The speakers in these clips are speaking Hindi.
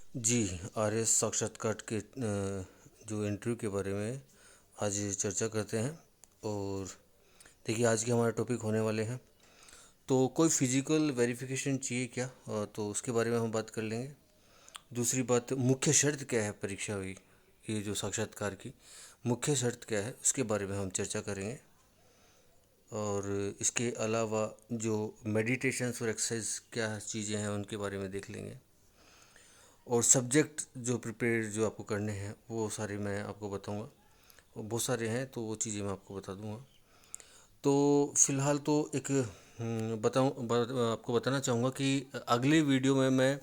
जी, आरएस साक्षात्कार के जो इंटरव्यू के बारे में आज चर्चा करते हैं। और देखिए, आज के हमारे टॉपिक होने वाले हैं। तो कोई फिजिकल वेरिफिकेशन चाहिए क्या? तो उसके बारे में हम बात कर लेंगे। दूसरी बात, मुख्य शर्त क्या है परीक्षा हुई, ये जो साक्षात्कार की मुख्य शर्त क्या है उसके बारे में हम चर्चा करेंगे। और इसके अलावा जो मेडिटेशंस और एक्सरसाइज क्या चीज़ें हैं उनके बारे में देख लेंगे। और सब्जेक्ट जो प्रिपेयर जो आपको करने हैं वो सारे मैं आपको बताऊंगा। और बहुत सारे हैं तो वो चीज़ें मैं आपको बता दूंगा। तो फ़िलहाल तो एक आपको बताना चाहूँगा कि अगले वीडियो में मैं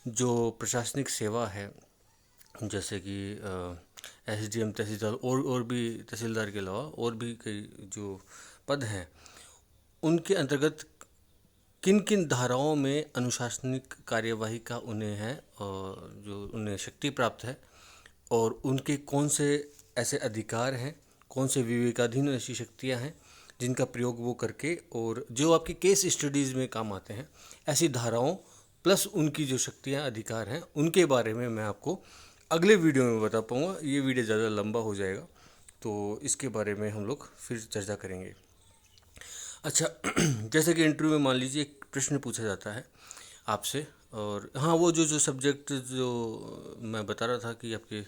जो प्रशासनिक सेवा है, जैसे कि एसडीएम, तहसीलदार और भी तहसीलदार के अलावा और भी कई जो पद हैं, उनके अंतर्गत किन किन धाराओं में अनुशासनिक कार्यवाही का उन्हें है और जो उन्हें शक्ति प्राप्त है, और उनके कौन से ऐसे अधिकार हैं, कौन से विवेकाधीन ऐसी शक्तियां हैं जिनका प्रयोग वो करके और जो आपकी केस स्टडीज़ में काम आते हैं, ऐसी धाराओं प्लस उनकी जो शक्तियां अधिकार हैं उनके बारे में मैं आपको अगले वीडियो में बता पाऊँगा। ये वीडियो ज़्यादा लंबा हो जाएगा, तो इसके बारे में हम लोग फिर चर्चा करेंगे। अच्छा, जैसे कि इंटरव्यू में मान लीजिए एक प्रश्न पूछा जाता है आपसे, और हाँ, वो जो जो सब्जेक्ट जो मैं बता रहा था कि आपके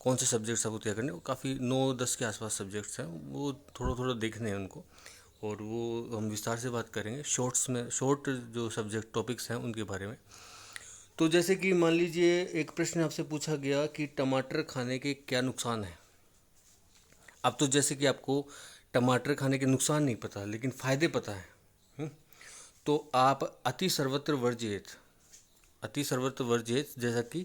कौन से सब्जेक्ट्स आपको तय करने, वो काफ़ी 9-10 के आसपास सब्जेक्ट्स हैं। वो थोड़ा थोड़ा देखने हैं उनको, और वो हम विस्तार से बात करेंगे शॉर्ट्स में, शॉर्ट जो सब्जेक्ट टॉपिक्स हैं उनके बारे में। तो जैसे कि मान लीजिए एक प्रश्न आपसे पूछा गया कि टमाटर खाने के क्या नुकसान हैं। अब तो जैसे कि आपको टमाटर खाने के नुकसान नहीं पता लेकिन फ़ायदे पता है। हम्म? तो आप अति सर्वत्र वर्जित, जैसा कि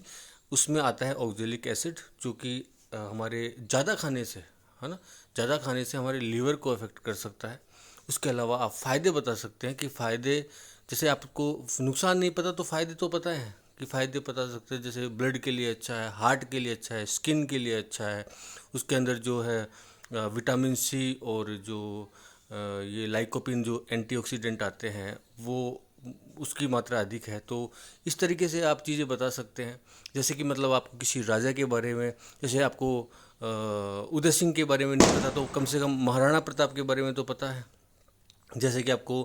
उसमें आता है ऑक्जेलिक एसिड, जो कि हमारे ज़्यादा खाने से, है ना, ज़्यादा खाने से हमारे लीवर को अफेक्ट कर सकता है। उसके अलावा आप फ़ायदे बता सकते हैं कि फ़ायदे, जैसे आपको नुकसान नहीं पता तो फ़ायदे तो पता है कि फ़ायदे बता सकते हैं। जैसे ब्लड के लिए अच्छा है, हार्ट के लिए अच्छा है, स्किन के लिए अच्छा है, उसके अंदर जो है विटामिन सी और जो ये लाइकोपिन जो एंटीऑक्सीडेंट आते हैं वो उसकी मात्रा अधिक है। तो इस तरीके से आप चीज़ें बता सकते हैं। जैसे कि मतलब आपको किसी राजा के बारे में, जैसे आपको उदय सिंह के बारे में नहीं पता तो कम से कम महाराणा प्रताप के बारे में तो पता है। जैसे कि आपको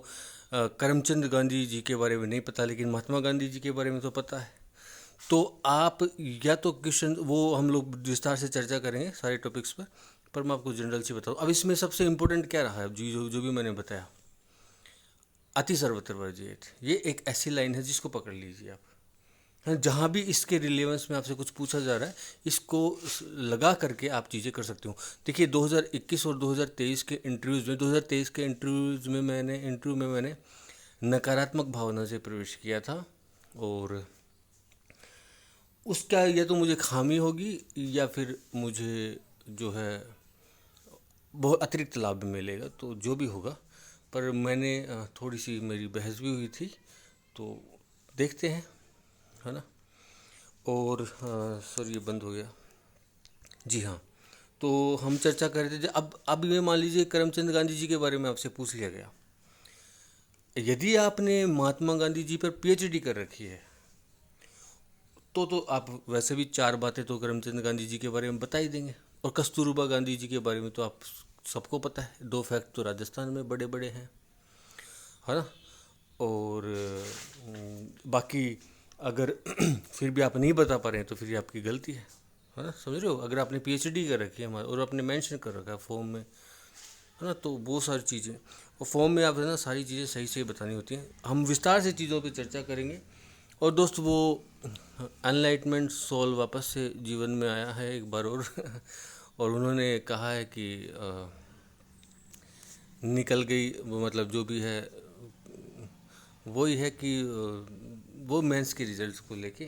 करमचंद गांधी जी के बारे में नहीं पता लेकिन महात्मा गांधी जी के बारे में तो पता है। तो आप या तो क्वेश्चन, वो हम लोग विस्तार से चर्चा करेंगे सारे टॉपिक्स पर मैं आपको जनरल से बताऊँ। अब इसमें सबसे इम्पोर्टेंट क्या रहा है जी, जो जो भी मैंने बताया, अति सर्वत्र वर्जित, ये एक ऐसी लाइन है जिसको पकड़ लीजिए आप। हाँ, जहाँ भी इसके रिलेवेंस में आपसे कुछ पूछा जा रहा है, इसको लगा करके आप चीज़ें कर सकते हो। देखिए, 2021 और 2023 के इंटरव्यूज़ में, 2023 के इंटरव्यू में मैंने नकारात्मक भावना से प्रवेश किया था। और उसका या तो मुझे खामी होगी या फिर मुझे जो है बहुत अतिरिक्त लाभ मिलेगा, तो जो भी होगा। पर मैंने थोड़ी सी मेरी बहस भी हुई थी, तो देखते हैं, है ना। और सर ये बंद हो गया। जी हाँ, तो हम चर्चा कर रहे थे। अब ये मान लीजिए करमचंद गांधी जी के बारे में आपसे पूछ लिया गया। यदि आपने महात्मा गांधी जी पर पीएचडी कर रखी है तो आप वैसे भी चार बातें तो करमचंद गांधी जी के बारे में बता ही देंगे। और कस्तूरबा गांधी जी के बारे में तो आप सबको पता है, दो फैक्ट तो राजस्थान में बड़े बड़े हैं, है ना। और बाकी अगर फिर भी आप नहीं बता पा रहे हैं तो फिर ये आपकी गलती है ना, समझ रहे हो। अगर आपने पीएचडी कर रखी है हमारे और आपने मेंशन कर रखा है फॉर्म में, है ना, तो वो सारी चीज़ें, और फॉर्म में आप है ना सारी चीज़ें सही सही बतानी होती हैं। हम विस्तार से चीज़ों पे चर्चा करेंगे। और दोस्त, वो एनलाइटमेंट सोल वापस से जीवन में आया है एक बार और और उन्होंने कहा है कि निकल गई, वो मतलब जो भी है वही है कि वो मेंस के रिजल्ट्स को लेके।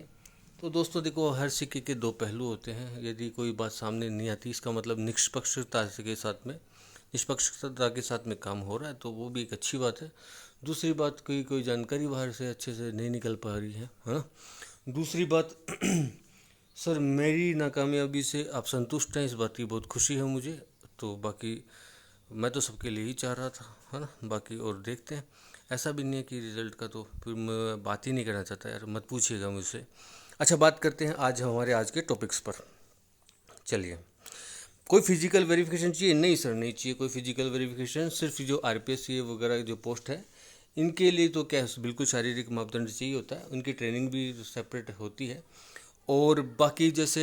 तो दोस्तों देखो, हर सिक्के के दो पहलू होते हैं। यदि कोई बात सामने नहीं आती, इसका मतलब निष्पक्षता के साथ में काम हो रहा है, तो वो भी एक अच्छी बात है। दूसरी बात, कोई जानकारी बाहर से अच्छे से नहीं निकल पा रही है ना। दूसरी बात सर, मेरी नाकामयाबी से आप संतुष्ट हैं, इस बात की बहुत खुशी है मुझे। तो बाकी मैं तो सबके लिए ही चाह रहा था, है ना। बाकी और देखते हैं। ऐसा भी नहीं है कि रिज़ल्ट का तो फिर मैं बात ही नहीं करना चाहता यार, मत पूछिएगा मुझसे। अच्छा, बात करते हैं हमारे आज के टॉपिक्स पर। चलिए, कोई फिजिकल वेरिफिकेशन चाहिए? नहीं सर, नहीं चाहिए कोई फिजिकल वेरिफिकेशन। सिर्फ जो आरपीएस ये वगैरह जो पोस्ट है इनके लिए तो क्या है, बिल्कुल शारीरिक मापदंड चाहिए होता है। उनकी ट्रेनिंग भी सेपरेट होती है। और बाकी जैसे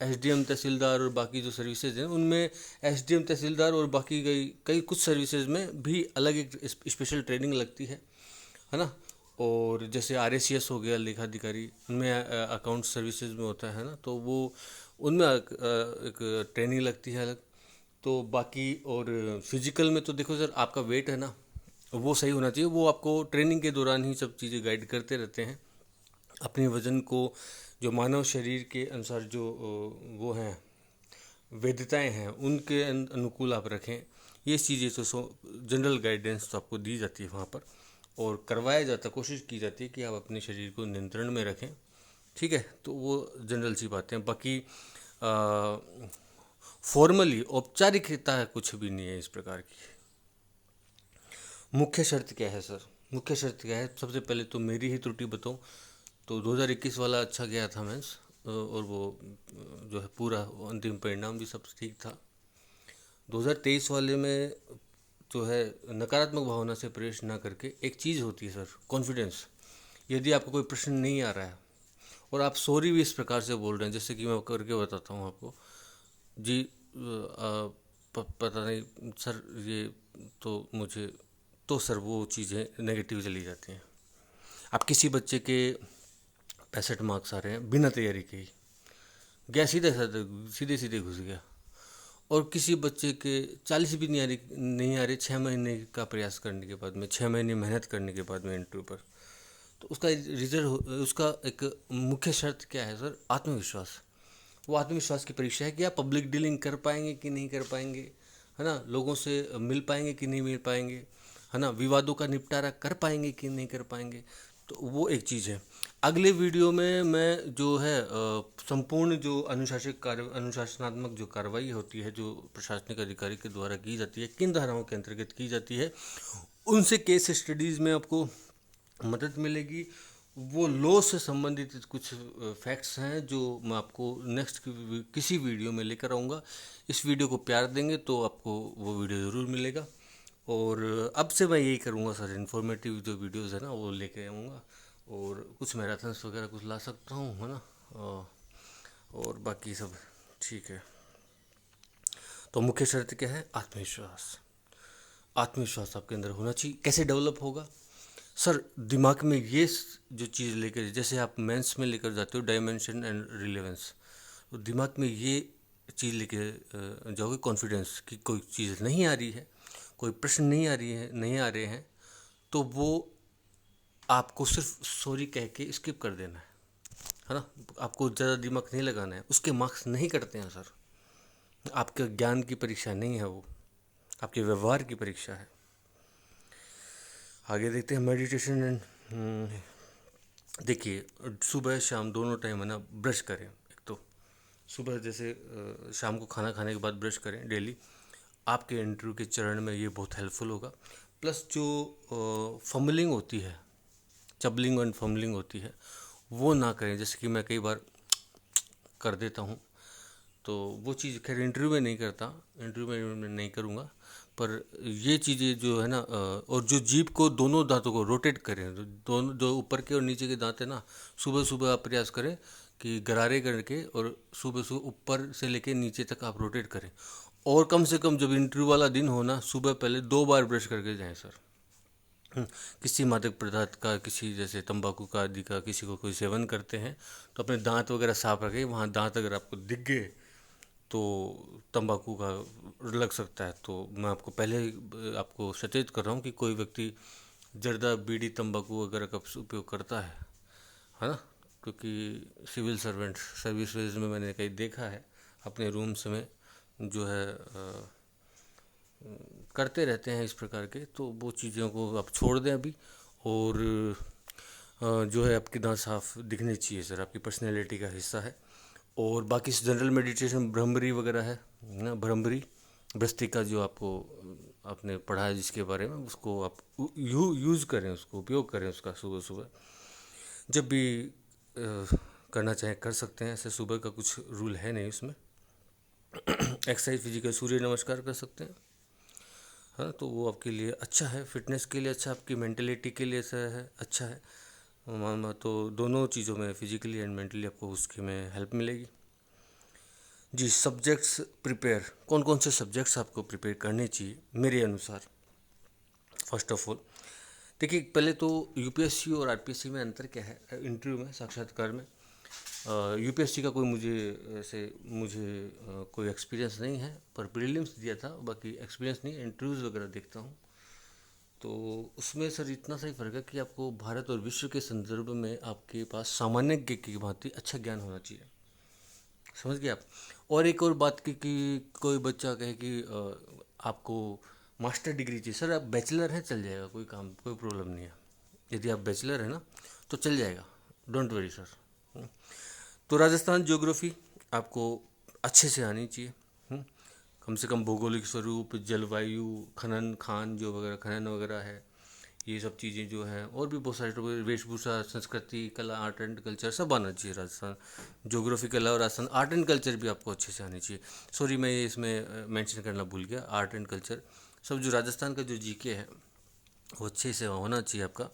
एसडीएम तहसीलदार और बाकी जो सर्विसेज हैं उनमें एसडीएम तहसीलदार और बाकी कई कई कुछ सर्विसेज में भी अलग एक स्पेशल ट्रेनिंग लगती है ना। और जैसे आरएसीएस हो गया लेखाधिकारी, उनमें अकाउंट सर्विसेज में होता है ना, तो वो उनमें एक ट्रेनिंग लगती है अलग। तो बाकी और फिजिकल में तो देखो सर, आपका वेट है ना वो सही होना चाहिए। वो आपको ट्रेनिंग के दौरान ही सब चीज़ें गाइड करते रहते हैं। अपने वज़न को जो मानव शरीर के अनुसार जो वो हैं वैधताएं हैं उनके अनुकूल आप रखें। ये चीज़ें तो जनरल गाइडेंस तो आपको दी जाती है वहाँ पर, और करवाया जाता, कोशिश की जाती है कि आप अपने शरीर को नियंत्रण में रखें। ठीक है, तो वो जनरल सी बातें हैं। बाकी फॉर्मली औपचारिकता कुछ भी नहीं है इस प्रकार की। मुख्य शर्त क्या है सर? मुख्य शर्त क्या है? सबसे पहले तो मेरी ही त्रुटि बताऊँ तो 2021 वाला अच्छा गया था मेंस, और वो जो है पूरा अंतिम परिणाम भी सब ठीक था। 2023 वाले में जो है नकारात्मक भावना से प्रवेश ना करके एक चीज़ होती है सर, कॉन्फिडेंस। यदि आपको कोई प्रश्न नहीं आ रहा है और आप सॉरी भी इस प्रकार से बोल रहे हैं, जैसे कि मैं करके बताता हूँ आपको जी, पता नहीं सर ये तो मुझे, तो सर वो चीज़ें नेगेटिव चली जाती हैं। आप किसी बच्चे के 65 मार्क्स आ रहे हैं बिना तैयारी के ही गया, सीधे सीधे घुस गया। और किसी बच्चे के 40 भी नहीं आ रहे 6 महीने का प्रयास करने के बाद में, 6 महीने मेहनत करने के बाद में इंटरव्यू पर, तो उसका रिजल्ट, उसका एक मुख्य शर्त क्या है सर? आत्मविश्वास। वो आत्मविश्वास की परीक्षा है कि आप पब्लिक डीलिंग कर पाएंगे कि नहीं कर पाएंगे, है ना, लोगों से मिल पाएंगे कि नहीं मिल पाएंगे, है ना, विवादों का निपटारा कर पाएंगे कि नहीं कर पाएंगे। तो वो एक चीज़ है। अगले वीडियो में मैं जो है संपूर्ण जो अनुशासनात्मक जो कार्रवाई होती है जो प्रशासनिक अधिकारी के द्वारा की जाती है, किन धाराओं के अंतर्गत की जाती है, उनसे केस स्टडीज़ में आपको मदद मिलेगी। वो लॉ से संबंधित कुछ फैक्ट्स हैं जो मैं आपको नेक्स्ट किसी वीडियो में लेकर आऊँगा। इस वीडियो को प्यार देंगे तो आपको वो वीडियो ज़रूर मिलेगा। और अब से मैं यही करूँगा सर, इन्फॉर्मेटिव जो वीडियोज़ है ना वो लेके आऊँगा, और कुछ मैराथन्स वगैरह कुछ ला सकता हूँ, है ना। और बाकी सब ठीक है। तो मुख्य शर्त क्या है? आत्मविश्वास। आत्मविश्वास आपके अंदर होना चाहिए। कैसे डेवलप होगा सर? दिमाग में ये जो चीज़ लेकर, जैसे आप मेंस में लेकर जाते हो डायमेंशन एंड रिलेवेंस, तो दिमाग में ये चीज़ लेके जाओगे, कॉन्फिडेंस, कि कोई चीज़ नहीं आ रही है, कोई प्रश्न नहीं आ रहे हैं, तो वो आपको सिर्फ सॉरी कह के स्किप कर देना है ना। आपको ज़्यादा दिमाग नहीं लगाना है। उसके मार्क्स नहीं कटते हैं सर। आपके ज्ञान की परीक्षा नहीं है वो, आपके व्यवहार की परीक्षा है। आगे देखते हैं मेडिटेशन एंड देखिए, सुबह शाम दोनों टाइम है ना ब्रश करें। एक तो सुबह जैसे शाम को खाना खाने के बाद ब्रश करें डेली। आपके इंटरव्यू के चरण में ये बहुत हेल्पफुल होगा। प्लस जो फम्बलिंग होती है, चबलिंग एंड फम्बलिंग होती है, वो ना करें। जैसे कि मैं कई बार कर देता हूँ, तो वो चीज़ खैर इंटरव्यू में नहीं करता, इंटरव्यू में नहीं करूँगा। पर ये चीज़ें जो है ना, और जो जीभ को दोनों दांतों को रोटेट करें, दोनों जो ऊपर के और नीचे के दांत है ना, सुबह सुबह आप प्रयास करें कि गरारे करके और सुबह सुबह ऊपर से लेके नीचे तक आप रोटेट करें। और कम से कम जब इंटरव्यू वाला दिन हो ना, सुबह पहले 2 बार ब्रश करके जाएं सर। किसी मादक पदार्थ का, किसी जैसे तंबाकू का आदि का किसी को कोई सेवन करते हैं तो अपने दांत वगैरह साफ रखें। वहाँ दांत अगर आपको दिख गए तो तंबाकू का लग सकता है। तो मैं आपको पहले ही आपको सचेत कर रहा हूँ कि कोई व्यक्ति जर्दा, बीड़ी, तंबाकू वगैरह का उपयोग करता है ना। क्योंकि सिविल सर्वेंट सर्विसेज में मैंने कहीं देखा है, अपने रूम्स में जो है करते रहते हैं इस प्रकार के। तो वो चीज़ों को आप छोड़ दें अभी। और जो है आपके दांत साफ दिखने चाहिए सर, आपकी पर्सनैलिटी का हिस्सा है। और बाकी जनरल मेडिटेशन भ्रमरी वगैरह है ना, भ्रमरी भ्रष्टिका जो आपको आपने पढ़ा है जिसके बारे में, उसको आप यूज़ करें, उसको उपयोग करें उसका सुबह सुबह जब भी करना चाहें कर सकते हैं, ऐसे सुबह का कुछ रूल है नहीं उसमें। एक्सरसाइज फिजिकल सूर्य नमस्कार कर सकते हैं, हाँ, तो वो आपके लिए अच्छा है, फिटनेस के लिए अच्छा, आपकी मेंटलिटी के लिए अच्छा है। तो दोनों चीज़ों में फिजिकली एंड मेंटली आपको उसकी में हेल्प मिलेगी। जी, सब्जेक्ट्स प्रिपेयर, कौन कौन से सब्जेक्ट्स आपको प्रिपेयर करने चाहिए मेरे अनुसार। फर्स्ट ऑफ ऑल देखिए, पहले तो यूपीएससी और आरपीएससी में अंतर क्या है, इंटरव्यू में, साक्षात्कार में। यूपीएससी का कोई मुझे कोई एक्सपीरियंस नहीं है, पर प्रीलिम्स दिया था, बाकी एक्सपीरियंस नहीं, इंटरव्यूज़ वगैरह देखता हूँ। तो उसमें सर इतना सा ही फ़र्क है कि आपको भारत और विश्व के संदर्भ में आपके पास सामान्य ज्ञ की भांति अच्छा ज्ञान होना चाहिए, समझ गए आप। और एक और बात कि कोई बच्चा कहे कि आपको मास्टर डिग्री चाहिए, सर आप बैचलर हैं चल जाएगा, कोई काम कोई प्रॉब्लम नहीं है। यदि आप बैचलर हैं ना तो चल जाएगा, डोंट वरी सर। तो राजस्थान ज्योग्राफी आपको अच्छे से आनी चाहिए। कम से कम भौगोलिक स्वरूप, जलवायु, खनन खान जो वगैरह खनन वगैरह है, ये सब चीज़ें जो हैं, और भी बहुत सारे टॉपिक, वेशभूषा, संस्कृति, कला, आर्ट एंड कल्चर सब आना चाहिए राजस्थान ज्योग्राफी के अलावा। राजस्थान आर्ट एंड कल्चर भी आपको अच्छे से आनी चाहिए। सॉरी, मैं ये इसमें मेंशन करना भूल गया, आर्ट एंड कल्चर सब जो राजस्थान का जो जीके है वो अच्छे से होना चाहिए आपका।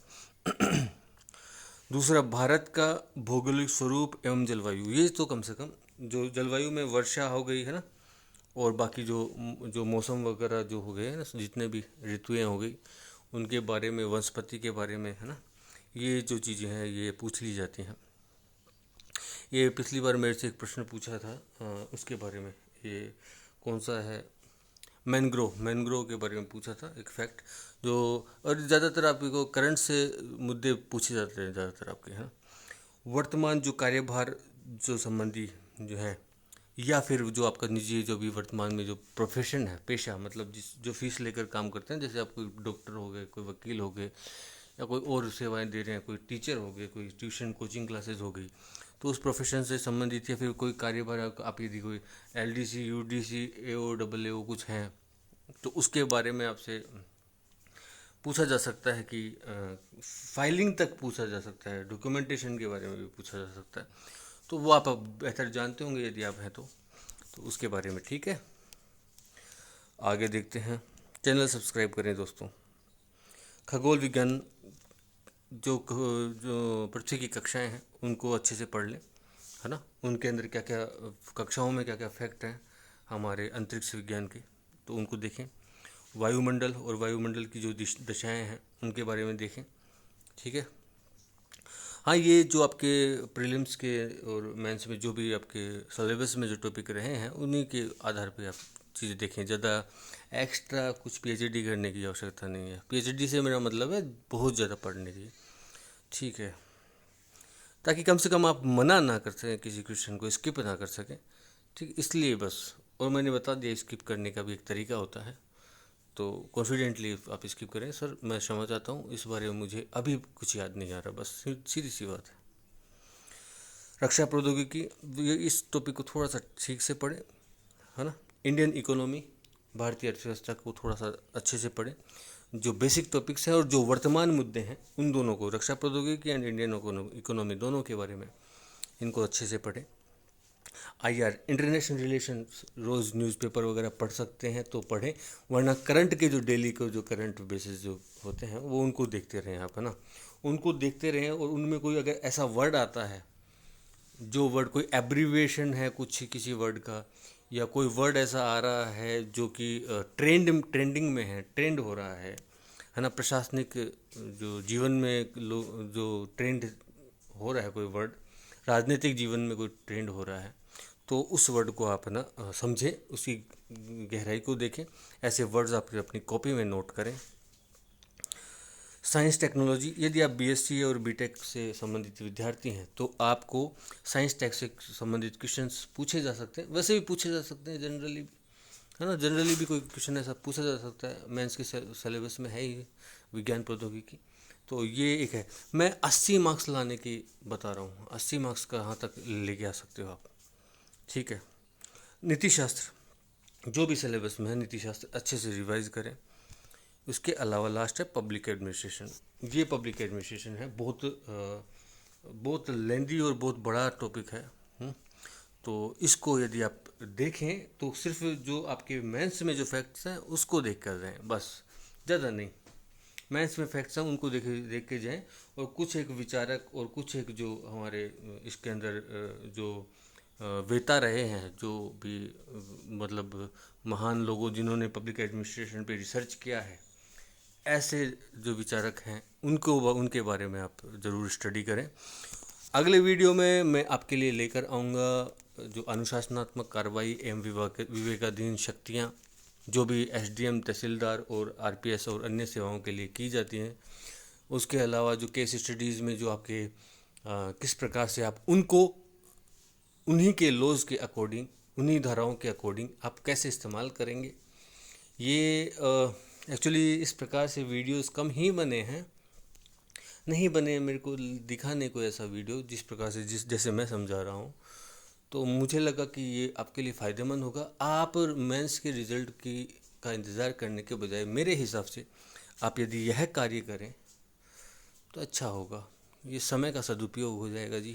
दूसरा, भारत का भौगोलिक स्वरूप एवं जलवायु, ये तो कम से कम जो जलवायु में वर्षा हो गई है ना, और बाकी जो जो मौसम वगैरह जो हो गए हैं ना, जितने भी ऋतुएं हो गई उनके बारे में, वनस्पति के बारे में, है ना, ये जो चीज़ें हैं ये पूछ ली जाती हैं। ये पिछली बार मेरे से एक प्रश्न पूछा था उसके बारे में, ये कौन सा है, मैनग्रोव के बारे में पूछा था, एक फैक्ट जो, और ज़्यादातर आपको करंट से मुद्दे पूछे जाते हैं ज़्यादातर आपके, हैं वर्तमान जो कार्यभार जो संबंधी जो है, या फिर जो आपका निजी जो भी वर्तमान में जो प्रोफेशन है, पेशा, मतलब जिस जो फीस लेकर काम करते हैं, जैसे आप कोई डॉक्टर हो गए, कोई वकील हो गए, या कोई और सेवाएं दे रहे हैं, कोई टीचर हो गए, कोई ट्यूशन कोचिंग क्लासेस हो गई, तो उस प्रोफेशन से संबंधित, या फिर कोई कार्यभार आप यदि कोई एलडीसी, यूडीसी, एओ, डबल एओ कुछ हैं, तो उसके बारे में आपसे पूछा जा सकता है कि फाइलिंग तक पूछा जा सकता है, डॉक्यूमेंटेशन के बारे में भी पूछा जा सकता है। तो वो आप अब बेहतर जानते होंगे यदि आप हैं तो उसके बारे में, ठीक है। आगे देखते हैं, चैनल सब्सक्राइब करें दोस्तों। खगोल विज्ञान जो जो पृथ्वी की कक्षाएं हैं उनको अच्छे से पढ़ लें, है ना, उनके अंदर क्या क्या कक्षाओं में क्या क्या फैक्ट हैं हमारे अंतरिक्ष विज्ञान के, तो उनको देखें। वायुमंडल और वायुमंडल की जो दशाएं हैं उनके बारे में देखें, ठीक है। हाँ, ये जो आपके प्रीलिम्स के और मेंस में जो भी आपके सिलेबस में जो टॉपिक रहे हैं उन्हीं के आधार पे आप चीज़ें देखें। ज़्यादा एक्स्ट्रा कुछ पीएचडी करने की आवश्यकता नहीं है। पीएचडी से मेरा मतलब है बहुत ज़्यादा पढ़ने की, ठीक है, ताकि कम से कम आप मना ना कर सकें, किसी क्वेश्चन को स्किप ना कर सकें, ठीक, इसलिए बस। और मैंने बता दिया स्किप करने का भी एक तरीका होता है, तो कॉन्फिडेंटली आप स्किप करें। सर मैं क्षमा चाहता हूँ, इस बारे में मुझे अभी कुछ याद नहीं आ रहा, बस सीधी सी बात है। रक्षा प्रौद्योगिकी, इस टॉपिक को थोड़ा सा ठीक से पढ़ें, है ना। इंडियन इकोनॉमी, भारतीय अर्थव्यवस्था को थोड़ा सा अच्छे से पढ़ें। जो बेसिक टॉपिक्स हैं और जो वर्तमान मुद्दे हैं उन दोनों को, रक्षा प्रौद्योगिकी एंड इंडियन इकोनॉमी दोनों के बारे में इनको अच्छे से पढ़ें। आईआर, इंटरनेशनल रिलेशंस, रोज़ न्यूज़पेपर वगैरह पढ़ सकते हैं तो पढ़ें, वरना करंट के जो डेली को जो करंट बेसिस जो होते हैं वो उनको देखते रहें आप, है ना, उनको देखते रहें। और उनमें कोई अगर ऐसा वर्ड आता है, जो वर्ड कोई एब्रीविएशन है कुछ किसी वर्ड का, या कोई वर्ड ऐसा आ रहा है जो कि ट्रेंडिंग में है, ट्रेंड हो रहा है ना, प्रशासनिक जो जीवन में जो ट्रेंड हो रहा है, कोई वर्ड राजनीतिक जीवन में कोई ट्रेंड हो रहा है, तो उस वर्ड को आप ना समझें, उसकी गहराई को देखें। ऐसे वर्ड्स आप अपनी कॉपी में नोट करें। साइंस टेक्नोलॉजी, यदि आप बीएससी और बीटेक से संबंधित विद्यार्थी हैं तो आपको साइंस टेक से संबंधित क्वेश्चंस पूछे जा सकते हैं, वैसे भी पूछे जा सकते हैं जनरली, है ना, जनरली भी कोई क्वेश्चन ऐसा पूछा जा सकता है, मेंस के सिलेबस में है ही विज्ञान प्रौद्योगिकी। तो ये एक है, मैं 80 मार्क्स लाने की बता रहा हूँ, 80 मार्क्स कहाँ तक लेके आ सकते हो आप, ठीक है। नीति शास्त्र, जो भी सिलेबस में है नीति शास्त्र अच्छे से रिवाइज करें। उसके अलावा लास्ट है पब्लिक एडमिनिस्ट्रेशन। ये पब्लिक एडमिनिस्ट्रेशन है, बहुत बहुत लेंदी और बहुत बड़ा टॉपिक है। तो इसको यदि आप देखें तो सिर्फ जो आपके मेंस में जो फैक्ट्स हैं उसको देख कर रहें, बस, ज़्यादा नहीं। मेंस में फैक्ट्स हैं उनको देख के जाएं, और कुछ एक विचारक और कुछ एक जो हमारे इसके अंदर जो वेता रहे हैं, जो भी मतलब महान लोगों जिन्होंने पब्लिक एडमिनिस्ट्रेशन पे रिसर्च किया है, ऐसे जो विचारक हैं उनके बारे में आप ज़रूर स्टडी करें। अगले वीडियो में मैं आपके लिए लेकर आऊँगा जो अनुशासनात्मक कार्रवाई एवं विवेकाधीन शक्तियाँ जो भी एसडीएम, तहसीलदार और आरपीएस और अन्य सेवाओं के लिए की जाती हैं, उसके अलावा जो केस स्टडीज़ में जो आपके किस प्रकार से आप उनको उन्हीं के लॉज के अकॉर्डिंग, उन्हीं धाराओं के अकॉर्डिंग आप कैसे इस्तेमाल करेंगे। ये एक्चुअली इस प्रकार से वीडियोस कम ही बने हैं, नहीं बने मेरे को दिखाने को ऐसा वीडियो जिस प्रकार से जैसे मैं समझा रहा हूँ। तो मुझे लगा कि ये आपके लिए फ़ायदेमंद होगा। आप मेंस के रिज़ल्ट का इंतज़ार करने के बजाय मेरे हिसाब से आप यदि यह कार्य करें तो अच्छा होगा। ये समय का सदुपयोग हो जाएगा जी,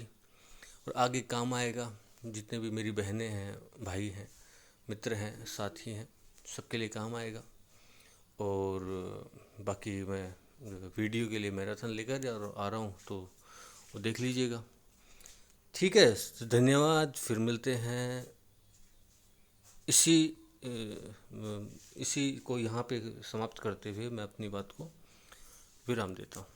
और आगे काम आएगा। जितने भी मेरी बहनें हैं, भाई हैं, मित्र हैं, साथी हैं, सबके लिए काम आएगा। और बाकी मैं वीडियो के लिए मैराथन लेकर आ रहा हूँ, तो वो देख लीजिएगा। ठीक है, तो धन्यवाद। फिर मिलते हैं। इसी इसी को यहाँ पे समाप्त करते हुए मैं अपनी बात को विराम देता हूँ।